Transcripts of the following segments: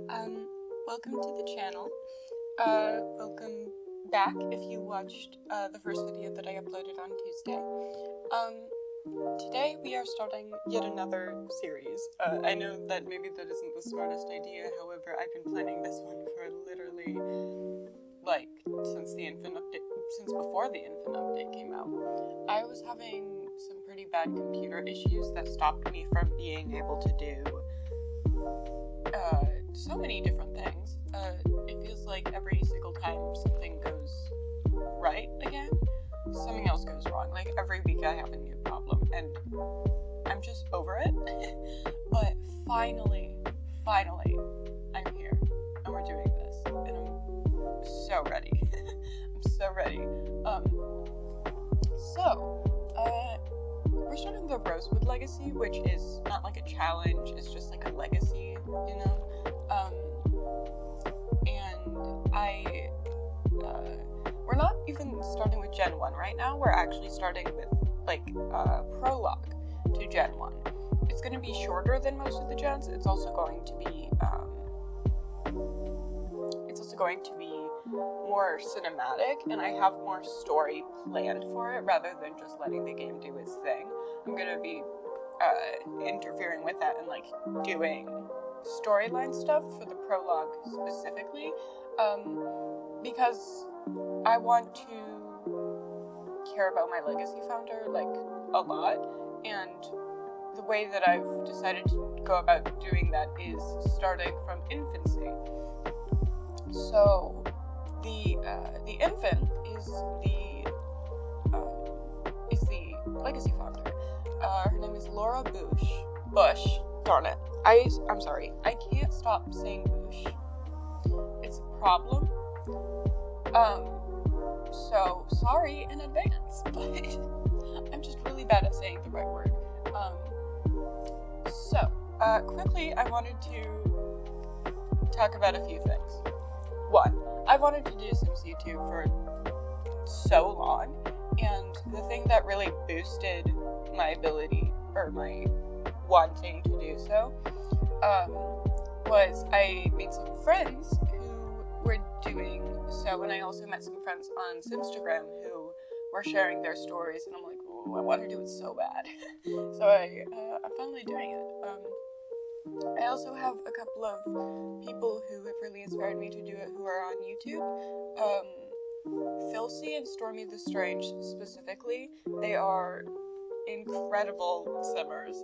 Welcome to the channel. Welcome back if you watched the first video that I uploaded on Tuesday. Today we are starting yet another series. I know that maybe that isn't the smartest idea, however, I've been planning this one for literally, since before the Infant Update came out. I was having some pretty bad computer issues that stopped me from being able to do so many different things. It feels like every single time something goes right again, something else goes wrong. Like every week I have a new problem, and I'm just over it. But finally, I'm here, and we're doing this, and I'm so ready. I'm so ready. We're starting the Rosewood Legacy, which is not like a challenge, it's just like a legacy, you know? We're not even starting with Gen 1 right now, we're actually starting with, Prologue to Gen 1. It's going to be shorter than most of the gens, it's also going to be more cinematic, and I have more story planned for it rather than just letting the game do its thing. I'm going to be interfering with that and doing storyline stuff for the prologue specifically, because I want to care about my legacy founder a lot, and the way that I've decided to go about doing that is starting from infancy. So the infant is the legacy founder. Her name is Laura Busch. Darn it. I'm sorry. I can't stop saying Busch. It's a problem. So sorry in advance, but I'm just really bad at saying the right word. Quickly, I wanted to talk about a few things. One, I've wanted to do SimCity 2 for so long, and the thing that really boosted my ability, or my wanting to do so, was I made some friends who were doing so, and I also met some friends on Simstagram who were sharing their stories, and I'm like, oh, I want to do it so bad. So I'm finally doing it. I also have a couple of people who have really inspired me to do it who are on YouTube. Filcy and Stormy the Strange specifically, they are incredible simmers.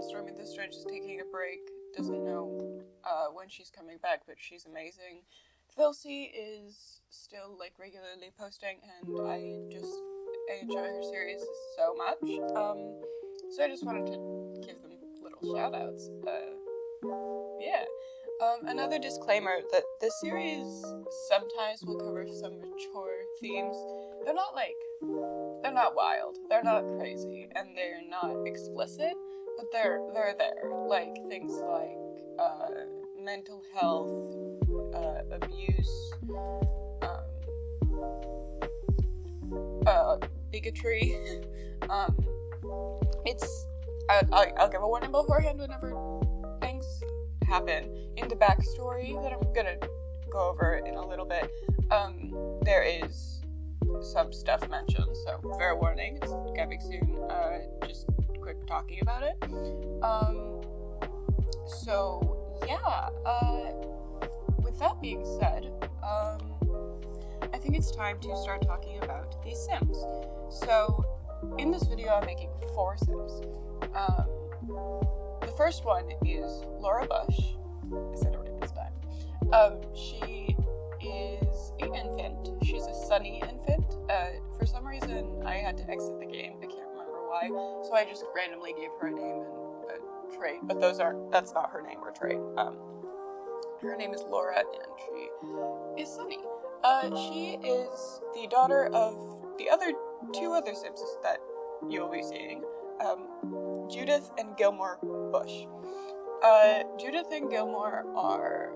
Stormy the Strange is taking a break, doesn't know when she's coming back, but she's amazing. Filcy is still regularly posting, and I enjoy her series so much. So I just wanted to give them little shout outs. Another disclaimer that the series sometimes will cover some mature themes. They're not wild, they're not crazy, and they're not explicit, but they're there. Things like mental health, abuse, bigotry. I'll give a warning beforehand whenever things happen. In the backstory that I'm gonna go over in a little bit, there is some stuff mentioned, so fair warning, it's coming soon. Just quick talking about it. With that being said, I think it's time to start talking about these Sims. So, in this video I'm making 4 Sims. The first one is Laura Busch. I said it right this time. She is an infant. She's a sunny infant. For some reason, I had to exit the game. I can't remember why. So I just randomly gave her a name and a trait. But that's not her name or trait. Her name is Laura, and she is sunny. She is the daughter of the two other Sims that you'll be seeing. Judith and Gilmore Busch. Judith and Gilmore are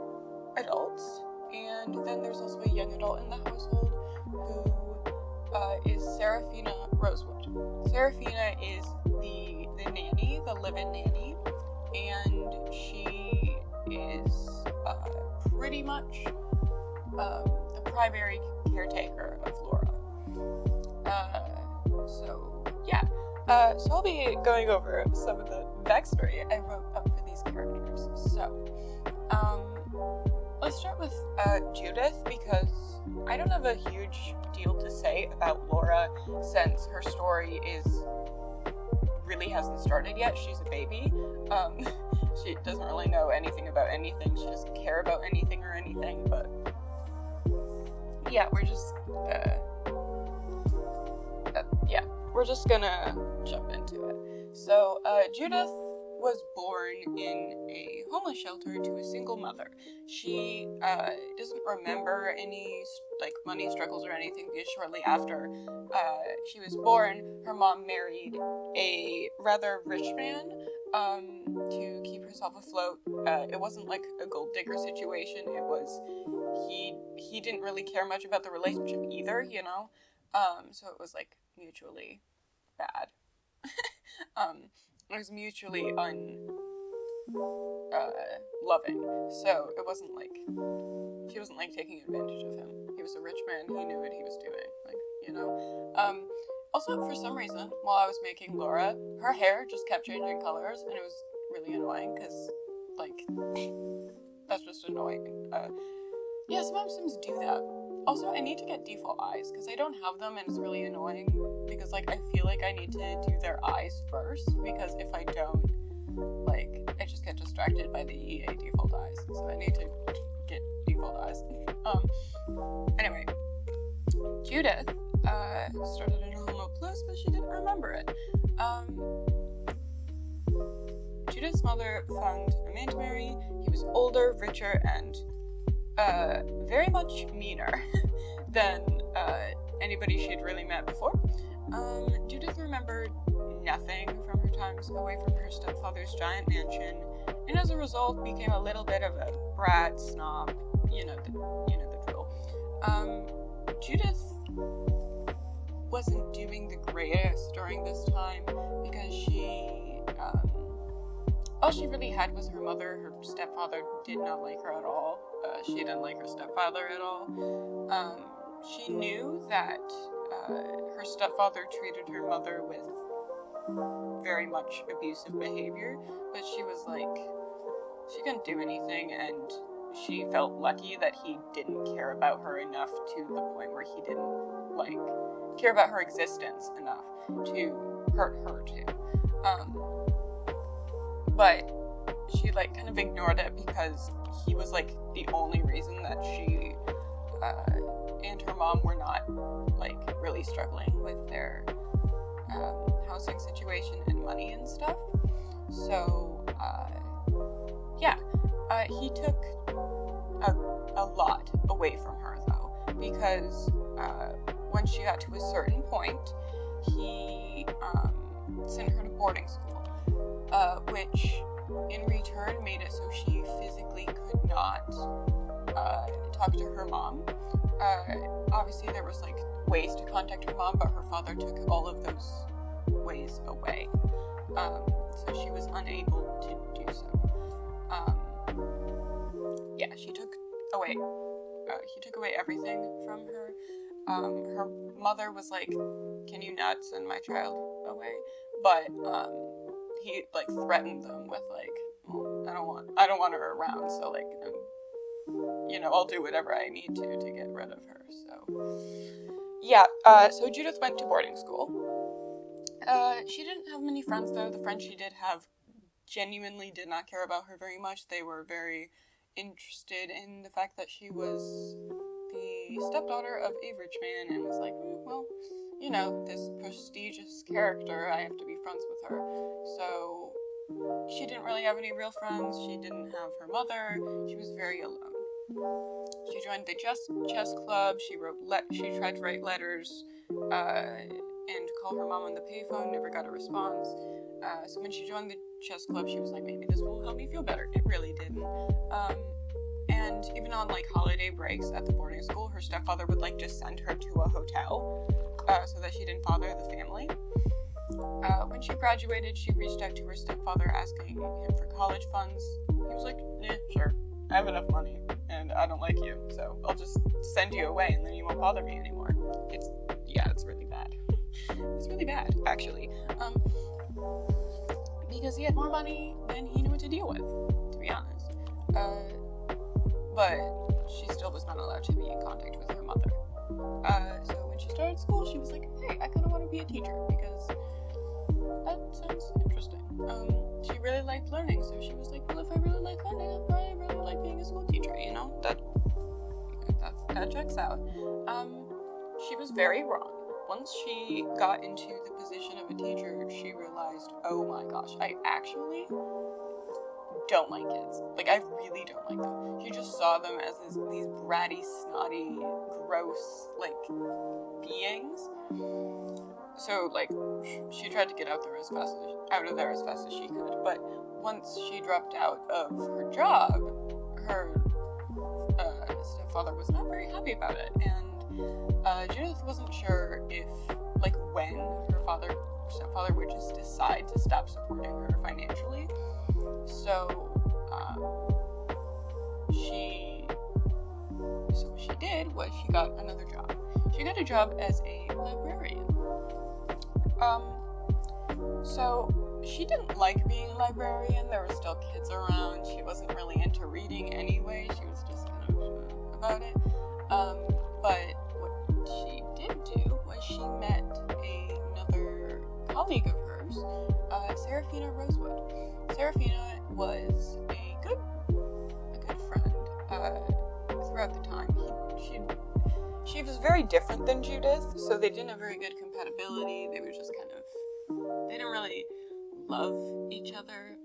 adults, and then there's also a young adult in the household who is Seraphina Rosewood. Seraphina is the nanny, the live-in nanny, and she is pretty much the primary caretaker of Laura. So I'll be going over some of the backstory I wrote up for these characters. So, let's start with Judith, because I don't have a huge deal to say about Laura since her story really hasn't started yet. She's a baby. She doesn't really know anything about anything. She doesn't care about anything or anything, but yeah, we're just gonna jump into it. So, Judith was born in a homeless shelter to a single mother. She doesn't remember any money struggles or anything, because shortly after she was born, her mom married a rather rich man to keep herself afloat. It wasn't like a gold digger situation. It was he didn't really care much about the relationship either, you know. So it was like mutually bad. It was mutually unloving. So it wasn't like she wasn't like taking advantage of him. He was a rich man. He knew what he was doing. Like, you know. Also, for some reason, while I was making Laura, her hair just kept changing colors, and it was really annoying because, like, that's just annoying. Yeah, some Sims do that. Also, I need to get default eyes, because I don't have them, and it's really annoying, because, like, I feel like I need to do their eyes first, because if I don't, like, I just get distracted by the EA default eyes, so I need to get default eyes. Anyway, Judith, started in Homo Plus, but she didn't remember it. Judith's mother found a man to marry. He was older, richer, and very much meaner than anybody she'd really met before. Judith remembered nothing from her times away from her stepfather's giant mansion, and as a result became a little bit of a brat, snob, you know the drill. Judith wasn't doing the greatest during this time, because all she really had was her mother. Her stepfather did not like her at all. She didn't like her stepfather at all. She knew that her stepfather treated her mother with very much abusive behavior, but she was like, she couldn't do anything, and she felt lucky that he didn't care about her enough to the point where he didn't, like, care about her existence enough to hurt her too. But she, like, kind of ignored it because he was, like, the only reason that she and her mom were not, like, really struggling with their housing situation and money and stuff. So, he took a lot away from her, though, because when she got to a certain point, he sent her to boarding school, which in return made it so she physically could not talk to her mom. Obviously there was, like, ways to contact her mom, but her father took all of those ways away. So she was unable to do so. He took away everything from her. Her mother was like, "Can you not send my child away?" But he, like, threatened them with, like, well, I don't want her around, so, like, I'll do whatever I need to get rid of her. So Judith went to boarding school. She didn't have many friends, though. The friends she did have genuinely did not care about her very much. They were very interested in the fact that she was the stepdaughter of a rich man, and was like, this prestigious character, I have to be friends with her. So she didn't really have any real friends. She didn't have her mother. She was very alone. She joined the chess club. She tried to write letters and call her mom on the payphone. Never got a response. So when she joined the chess club, she was like, maybe this will help me feel better. It really didn't. And even on, like, holiday breaks at the boarding school, her stepfather would, like, just send her to a hotel so that she didn't bother the family. When she graduated, she reached out to her stepfather asking him for college funds. He was like, yeah, sure. I have enough money, and I don't like you, so I'll just send you away, and then you won't bother me anymore. It's really bad. It's really bad, actually. Because he had more money than he knew what to deal with, to be honest. But she still was not allowed to be in contact with her mother. So when she started school, she was like, hey, I kind of want to be a teacher, because that sounds interesting. She really liked learning, so she was like, well, if I really like learning, I'll probably really like being a school teacher, you know? That checks out. She was very wrong. Once she got into the position of a teacher, she realized, oh my gosh, I actually don't like kids. Like, I really don't like them. She just saw them as these bratty, snotty, gross, like, beings. So, like, she tried to get out of there as fast as she could. But once she dropped out of her job, her stepfather was not very happy about it. And Judith wasn't sure if, like, when her stepfather would just decide to stop supporting her financially. So what she did was she got another job. She got a job as a librarian. So she didn't like being a librarian. There were still kids around. She wasn't really into reading anyway. She was just kind of about it. But what she did do was she met another colleague of hers, Seraphina Rosewood. Seraphina was a good friend throughout the time. She was very different than Judith, so they didn't have very good compatibility. They were just kind of, they didn't really love each other.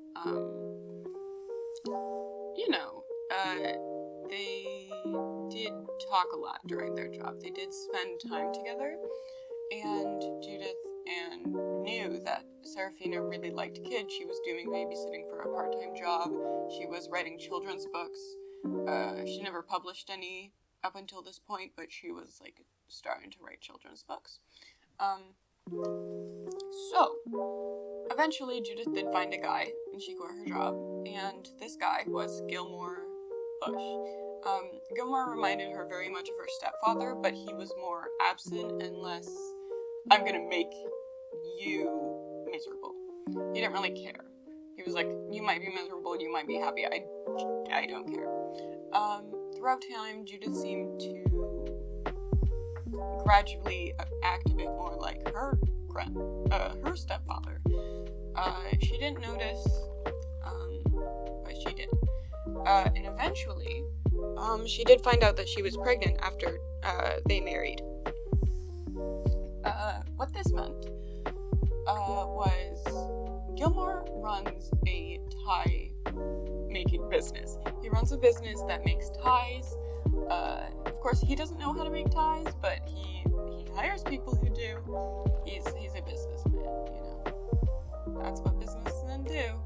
They did talk a lot during their job. They did spend time together, and Judith knew that Seraphina really liked kids. She was doing babysitting for a part-time job. She was writing children's books. She never published any up until this point, but she was, like, starting to write children's books. So, eventually Judith did find a guy, and she quit her job, and this guy was Gilmore Busch. Gilmore reminded her very much of her stepfather, but he was more absent and less, I'm gonna make you miserable. He didn't really care. He was like, you might be miserable, you might be happy, I don't care. Throughout time, Judith seemed to gradually act a bit more like her stepfather. She didn't notice, but she did. And eventually, she did find out that she was pregnant after they married. What this meant was Gilmore runs a tie making business. He runs a business that makes ties. Of course, he doesn't know how to make ties, but he hires people who do. He's a businessman, you know. That's what businessmen do.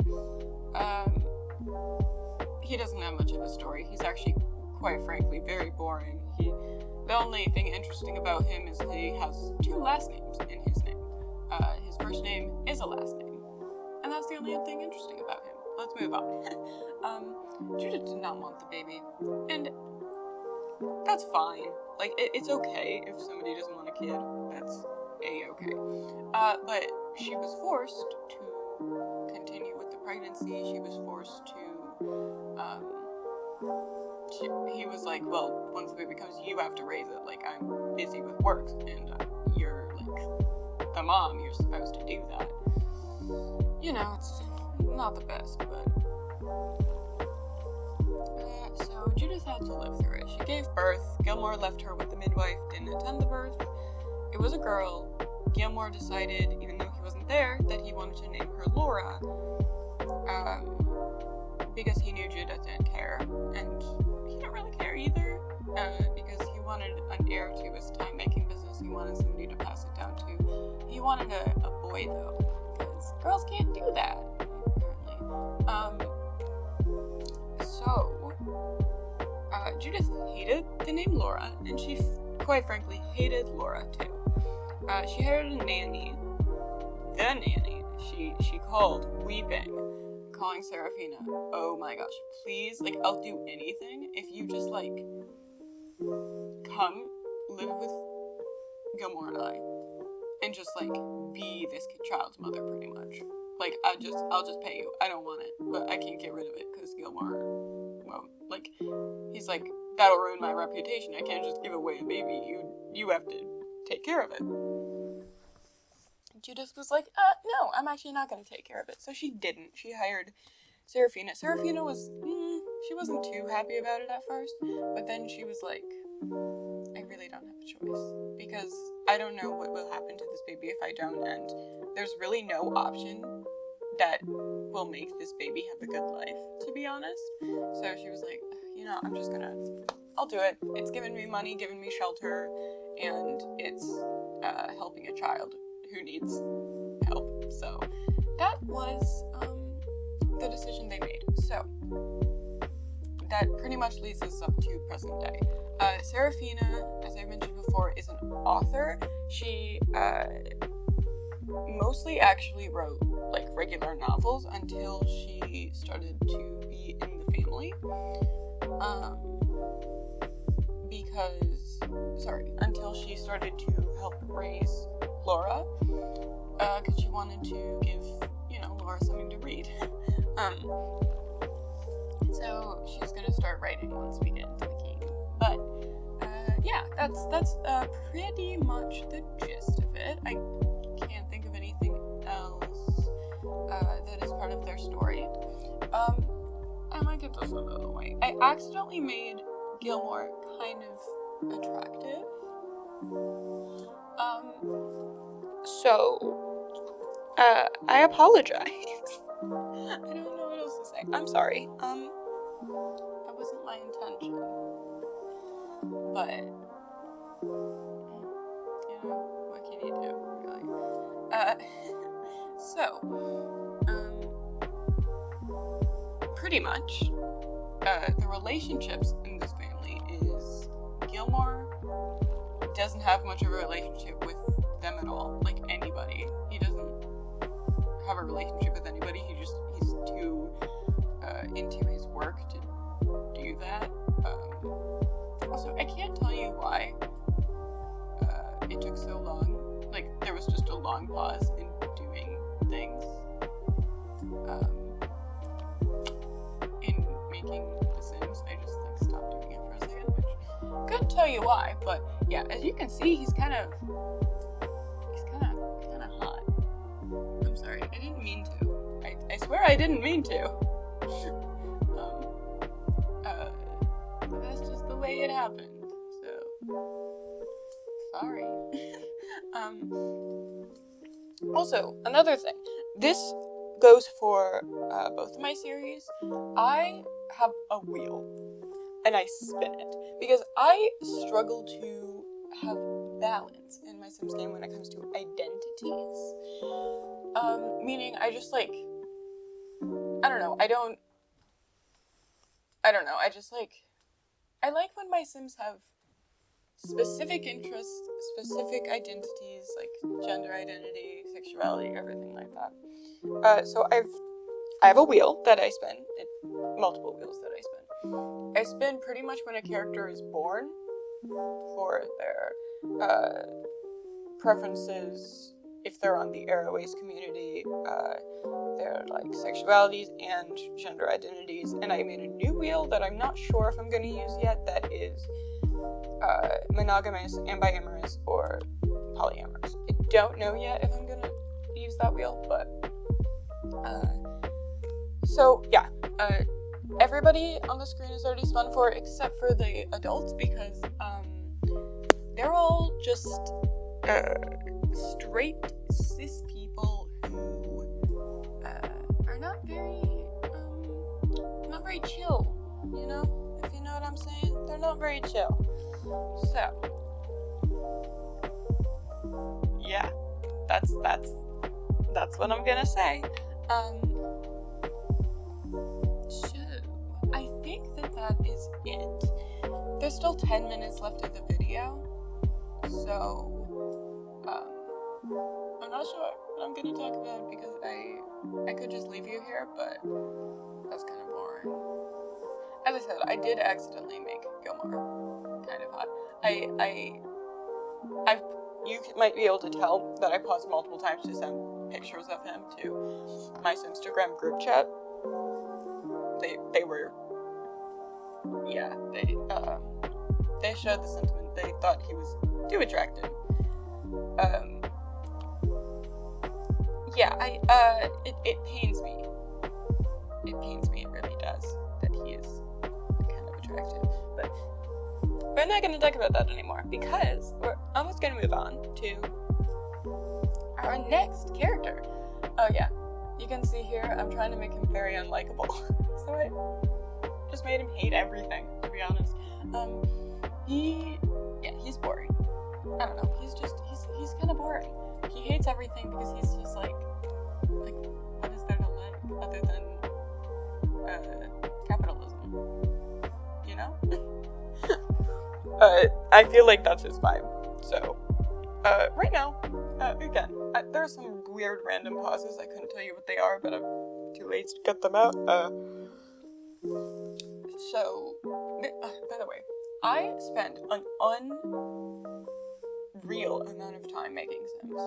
He doesn't have much of a story. He's actually, quite frankly, very boring. The only thing interesting about him is he has 2 last names in his name. His first name is a last name. And that's the only thing interesting about him. Let's move on. Judith did not want the baby. And that's fine. Like, it's okay if somebody doesn't want a kid. That's a-okay. But she was forced to continue with the pregnancy. She was forced to, he was like, well, once the baby comes, you have to raise it. Like, I'm busy with work, and you're, like, the mom. You're supposed to do that. You know, it's not the best, but... so Judith had to live through it. She gave birth. Gilmore left her with the midwife, didn't attend the birth. It was a girl. Gilmore decided, even though he wasn't there, that he wanted to name her Laura, because he knew Judith didn't care, and he didn't really care either, because he wanted an heir to his time-making business. He wanted somebody to pass it down to. He wanted a boy, though, because girls can't do that, apparently. Judith hated the name Laura, and she, quite frankly, hated Laura, too. She hired a nanny, the nanny, she called Weeping, calling Seraphina, oh my gosh, please, like, I'll do anything if you just, like, come live with Gilmore and I, and just, like, be this child's mother, pretty much. Like, I'll just pay you. I don't want it, but I can't get rid of it, because Gilmore, well, like, he's like, that'll ruin my reputation. I can't just give away a baby. You have to take care of it. Judith was like, no, I'm actually not going to take care of it. So she didn't. She hired Seraphina. Seraphina was, she wasn't too happy about it at first, but then she was like, I really don't have a choice, because I don't know what will happen to this baby if I don't, and there's really no option that will make this baby have a good life, to be honest. So she was like, I'll do it. It's given me money, given me shelter, and it's helping a child who needs help. So that was the decision they made. So that pretty much leads us up to present day. Seraphina, as I mentioned before, is an author. She mostly actually wrote like regular novels until she started to be in the family. Until she started to help raise Laura, because she wanted to give, Laura something to read. So she's gonna start writing once we get into the game. But, yeah, that's pretty much the gist of it. I can't think of anything else that is part of their story. I might get this out of the way. I accidentally made Gilmore kind of attractive. I apologize. I don't know what else to say. I'm sorry. That wasn't my intention. But, what can you do, really? Pretty much, the relationships in this family is Gilmore doesn't have much of a relationship with them at all, like anybody. He doesn't have a relationship with anybody. He's too into his work to do that. Also, I can't tell you why it took so long. Like, there was just a long pause in doing things. In making The Sims, I just stopped doing it for a second, which couldn't tell you why, but yeah, as you can see, he's kind of hot. I'm sorry, I didn't mean to. I swear I didn't mean to. But that's just the way it happened. So sorry. Also, another thing. This goes for both of my series. I have a wheel and I spin it because I struggle to have balance in my Sims game when it comes to identities. Meaning I just I like when my Sims have specific interests, specific identities, like gender identity, sexuality, everything like that. So I have a wheel that I spin, multiple wheels that I spin. I spin pretty much when a character is born for their preferences, if they're on the Arroways community, their sexualities and gender identities, and I made a new wheel that I'm not sure if I'm going to use yet that is monogamous, ambiamorous, or polyamorous. I don't know yet if I'm going to use that wheel, but everybody on the screen is already spun for except for the adults because they're all just straight cis people who are not very chill, if you know what I'm saying. They're not very chill. So yeah, that's what I'm gonna say. So I think that is it. There's still 10 minutes left of the video, so I'm not sure what I'm gonna talk about because I could just leave you here, but that's kind of boring. As I said, I did accidentally make Gilmore kind of hot. You might be able to tell that I paused multiple times to send pictures of him to my Instagram group chat. They were, yeah, they showed the sentiment. They thought he was too attractive. Yeah, it pains me. It pains me, it really does, that he is kind of attractive. But we're not going to talk about that anymore, because we're almost going to move on to our next character. Oh yeah, you can see here, I'm trying to make him very unlikable. So I just made him hate everything, to be honest. He's boring. I don't know, he's kind of boring. He hates everything because he's just like, what is there to like other than capitalism? You know? I feel like that's his vibe. So, right now, again, there are some weird random pauses. I couldn't tell you what they are, but I'm too late to get them out. So, by the way, I spent an unreal amount of time making Sims.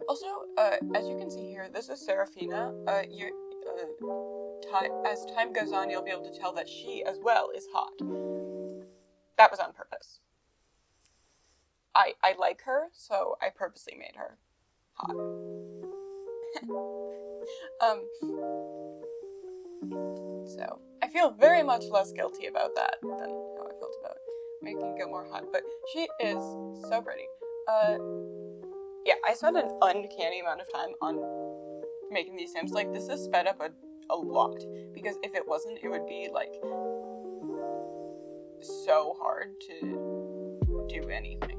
Also, as you can see here, this is Seraphina. As time goes on, you'll be able to tell that she, as well, is hot. That was on purpose. I like her, so I purposely made her hot. So, I feel very much less guilty about that than how I felt about making Gilmore hot, but she is so pretty. Yeah, I spent an uncanny amount of time on making these Sims. Like, this is sped up a lot, because if it wasn't, it would be, like, so hard to do anything.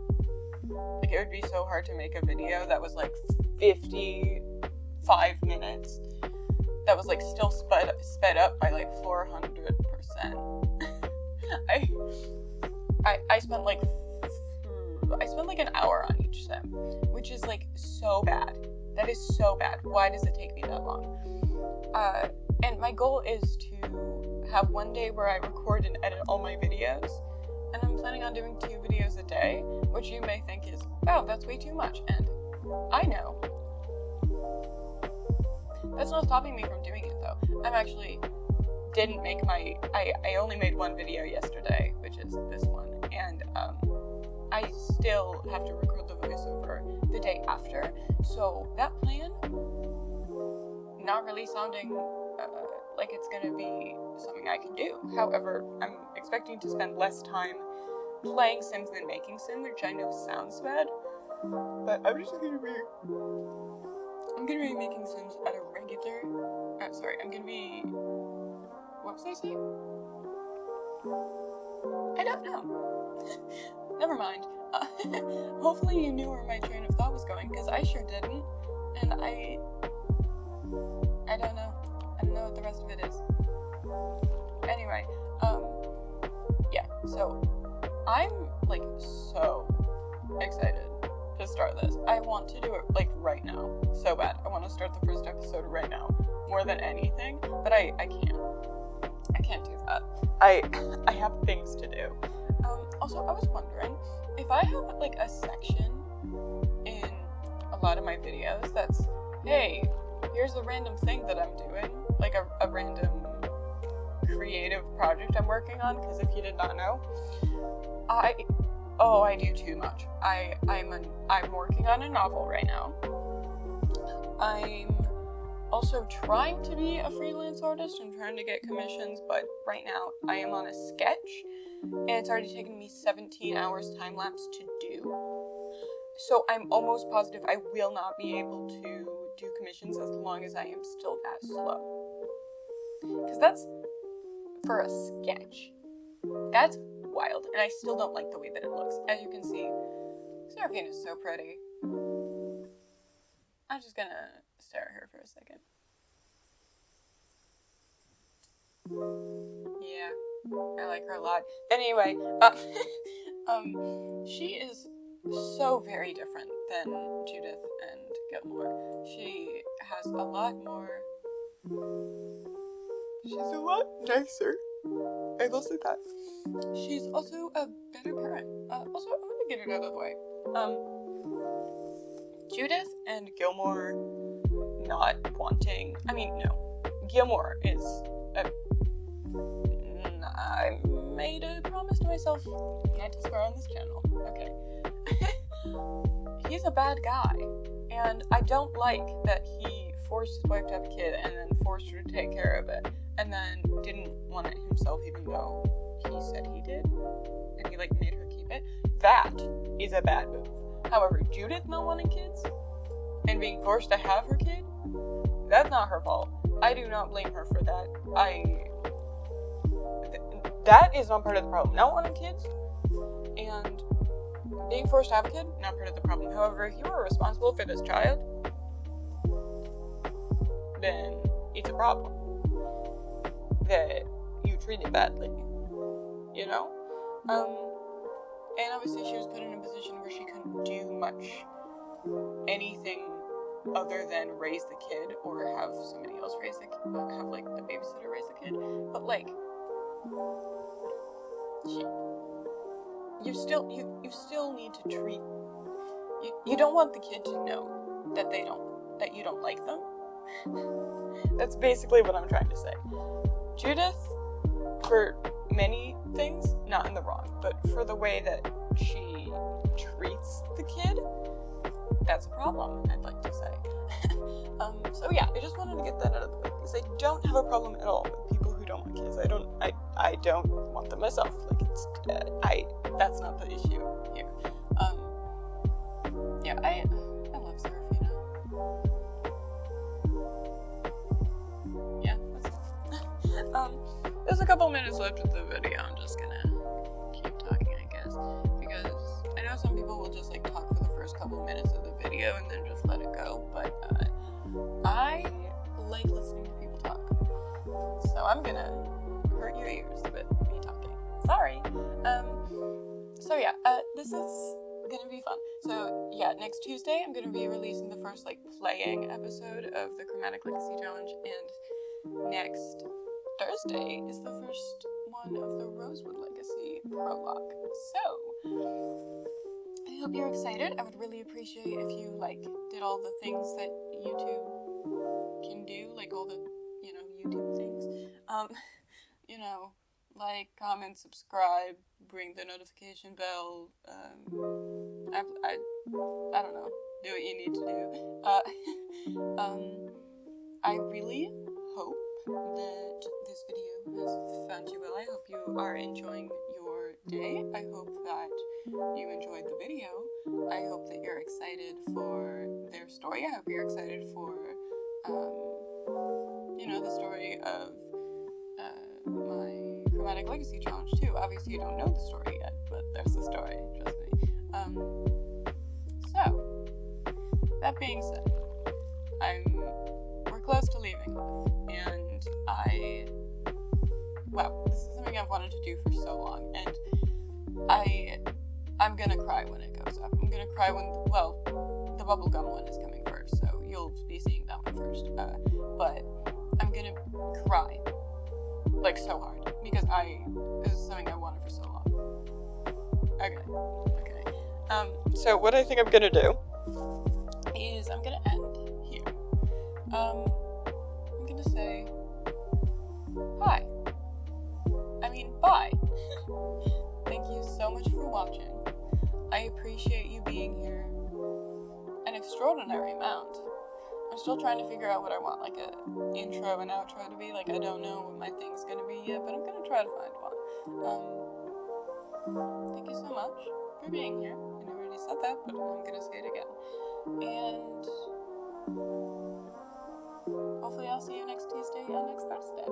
Like, it would be so hard to make a video that was, like, 55 minutes, that was, like, still sped up by, like, 400%. I spent, like, an hour on each Sim, which is, like, so bad. That is so bad. Why does it take me that long? And my goal is to have one day where I record and edit all my videos, and I'm planning on doing 2 videos a day, which you may think is, wow, that's way too much, and I know. That's not stopping me from doing it, though. I'm actually didn't make my, I only made one video yesterday, which is this one, and, I still have to record the voiceover the day after, so that plan, not really sounding like it's gonna be something I can do. However, I'm expecting to spend less time playing Sims than making Sims, which I know sounds bad, but I'm gonna be making Sims at a regular, I'm gonna be, what was I saying? I don't know. Never mind. Hopefully you knew where my train of thought was going, because I sure didn't, and I don't know. I don't know what the rest of it is. Anyway, yeah, so I'm, like, so excited to start this. I want to do it, like, right now. So bad. I want to start the first episode right now. More than anything, but I can't. I can't do that. I have things to do. Also, I was wondering, if I have, like, a section in a lot of my videos that's, hey, here's a random thing that I'm doing, like a random creative project I'm working on, because if you did not know, I do too much. I'm working on a novel right now. I'm also trying to be a freelance artist and trying to get commissions, but right now I am on a sketch, and it's already taken me 17 hours time-lapse to do. So I'm almost positive I will not be able to do commissions as long as I am still that slow. Because that's, for a sketch, that's wild, and I still don't like the way that it looks. As you can see, Seraphina is so pretty. I'm just gonna stare at her for a second. Yeah, I like her a lot. Anyway, she is so very different than Judith and Gilmore. She has a lot more... She's a lot nicer. I will say that. She's also a better parent. Also, I'm gonna get it out of the way. Judith and Gilmore not wanting... I mean, no. Gilmore is I made a promise to myself not to swear on this channel. Okay. He's a bad guy, and I don't like that he forced his wife to have a kid and then forced her to take care of it, and then didn't want it himself even though he said he did, and he made her keep it. That is a bad move. However, Judith not wanting kids and being forced to have her kid, that's not her fault. I do not blame her for that. That is not part of the problem. Not wanting kids and being forced to have a kid, not part of the problem. However, if you are responsible for this child, then it's a problem that you treated badly, you know? And obviously she was put in a position where she couldn't do much, anything other than raise the kid or have somebody else raise the kid, have the babysitter raise the kid. But you still need to treat, you don't want the kid to know that you don't like them. That's basically what I'm trying to say. Judith, for many things, not in the wrong, but for the way that she treats the kid, that's a problem, I'd like to say. So yeah, I just wanted to get that out of the way, because I don't have a problem at all with people who don't want kids. I don't want them myself. That's not the issue here. Yeah, I love Seraphina. Yeah, there's a couple minutes left of the video. I'm just gonna keep talking, I guess, because I know some people will just talk for the first couple minutes of the video and then just let it go, but I like listening to people talk, so I'm gonna hurt your ears with me talking. Sorry. So yeah, this is gonna be fun. So yeah, next Tuesday I'm gonna be releasing the first playing episode of the Chromatic Legacy Challenge, and next Thursday is the first one of the Rosewood Legacy Prologue. So I hope you're excited. I would really appreciate if you did all the things that YouTube can do, all the YouTube things. Comment, subscribe, ring the notification bell. I don't know. Do what you need to do. I really hope that this video has found you well. I hope you are enjoying your day. I hope that you enjoyed the video. I hope that you're excited for their story. I hope you're excited for, the story of my Chromatic Legacy Challenge too. Obviously you don't know the story yet, but there's the story, trust me. So, that being said, we're close to leaving off, and this is something I've wanted to do for so long, and I'm gonna cry when it goes up. I'm gonna cry when, the Bubblegum one is coming first, so you'll be seeing that one first, but I'm gonna cry, so hard, because this is something I wanted for so long. Okay. So what I think I'm gonna do is I'm gonna end here. I'm gonna say hi. Bye. Thank you so much for watching. I appreciate you being here an extraordinary amount. I'm still trying to figure out what I want, an intro and outro to be. I don't know what my thing's gonna be yet, but I'm gonna try to find one. Thank you so much for being here. I already said that, but I'm gonna say it again. And hopefully I'll see you next Tuesday and next Thursday.